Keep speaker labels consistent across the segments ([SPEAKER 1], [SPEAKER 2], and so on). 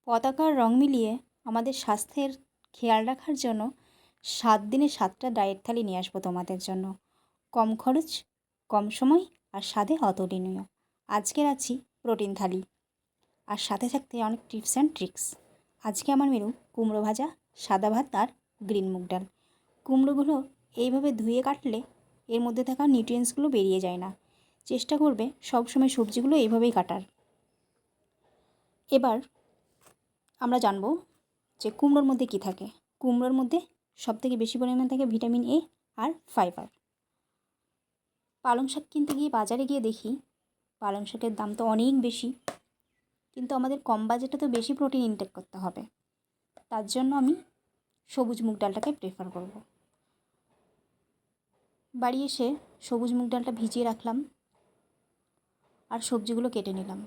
[SPEAKER 1] পতাকার রং মিলিয়ে আমাদের স্বাস্থ্যের খেয়াল রাখার জন্য 7 দিনে 7টা ডায়েট থালি নিয়ে আসবো তোমাদের জন্য। কম খরচ, কম সময় আর স্বাদে অতুলনীয়। আজকের আছি প্রোটিন থালি, আর সাথে থাকতে অনেক টিপস অ্যান্ড ট্রিক্স। আজকে আমার মেনু কুমড়ো ভাজা, সাদা ভাত আর গ্রিন মুগ ডাল। কুমড়োগুলো এইভাবে ধুয়ে কাটলে এর মধ্যে থাকা নিউট্রিয়েন্টসগুলো বেরিয়ে যায় না। চেষ্টা করবে সবসময় সবজিগুলো এইভাবেই কাটার। এবার আমরা জানবো যে কুমড়োর মধ্যে কী থাকে। কুমড়োর মধ্যে সবথেকে বেশি পরিমাণে থাকে ভিটামিন এ আর ফাইবার। পালং শাক কিনতে গিয়ে বাজারে গিয়ে দেখি পালং শাকের দাম তো অনেক বেশি, কিন্তু আমাদের কম বাজেটে তো বেশি প্রোটিন ইনটেক করতে হবে। তার জন্য আমি সবুজ মুগ ডালটাকে প্রেফার করব। বাড়ি এসে সবুজ মুগ ডালটা ভিজিয়ে রাখলাম আর সবজিগুলো কেটে নিলাম।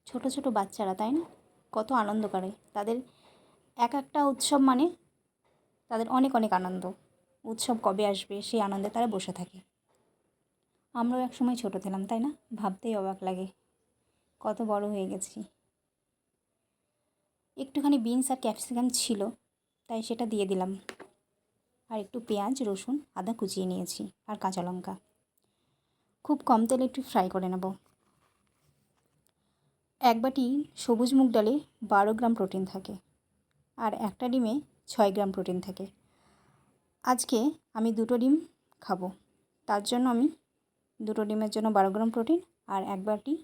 [SPEAKER 1] ছোট ছোট বাচ্চারা, তাই না, কত আনন্দ করে। তাদের এক একটা উৎসব মানে তাদের অনেক অনেক আনন্দ। উৎসব কবে আসবে সেই আনন্দে তারা বসে থাকে। আমরাও এক সময় ছোটো ছিলাম, তাই না? ভাবতেই অবাক লাগে কত বড় হয়ে গেছি। একটুখানি বিনস আর ক্যাপসিকাম ছিল, তাই সেটা দিয়ে দিলাম। আর একটু পেঁয়াজ, রসুন, আদা কুচিয়ে নিয়েছি আর কাঁচা লঙ্কা। খুব কম তেলে একটু ফ্রাই করে নেব। এক বাটি সবুজ মুগ ডালে 12 গ্রাম প্রোটিন থাকে, আর একটা ডিমে 6 গ্রাম প্রোটিন থাকে। আজকে আমি 2টো ডিম খাবো, তার জন্য আমি 2টো ডিমের জন্য 12 গ্রাম প্রোটিন, আর এক বাটি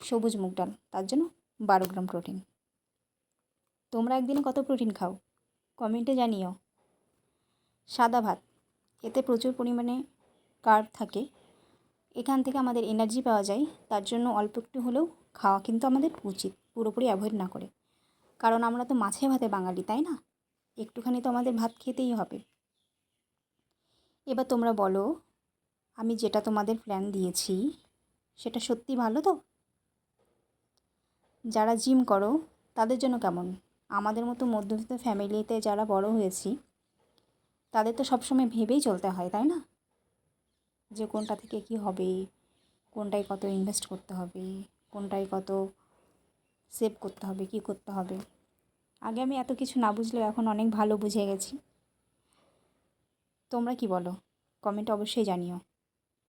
[SPEAKER 1] সবুজ মুগ ডাল, তার জন্য 12 গ্রাম প্রোটিন। তোমরা একদিনে কত প্রোটিন খাও কমেন্টে জানিও। সাদা ভাত, এতে প্রচুর পরিমাণে কার্ব থাকে। এখান থেকে আমাদের এনার্জি পাওয়া যায়, তার জন্য অল্প একটু হলেও খাওয়া কিন্তু আমাদের উচিত, পুরোপুরি অ্যাভয়েড না করে। কারণ আমরা তো মাছে ভাতে বাঙালি, তাই না? একটুখানি তো আমাদের ভাত খেতেই হবে। এবার তোমরা বলো, আমি যেটা তোমাদের প্ল্যান দিয়েছি সেটা সত্যি ভালো তো? যারা জিম করো তাদের জন্য কেমন? আমাদের মতো মধ্যবিত্ত ফ্যামিলিতে যারা বড় হয়েছি তাদের তো সবসময় ভেবেই চলতে হয়, তাই না? যে কোনটা থেকে কী হবে, কোনটায় কত ইনভেস্ট করতে হবে, কোনটায় কত সেভ করতে হবে, কী করতে হবে। আগে আমি এত কিছু না বুঝলেও এখন অনেক ভালো বুঝে গেছি। তোমরা কি বলো? কমেন্টে অবশ্যই জানিও।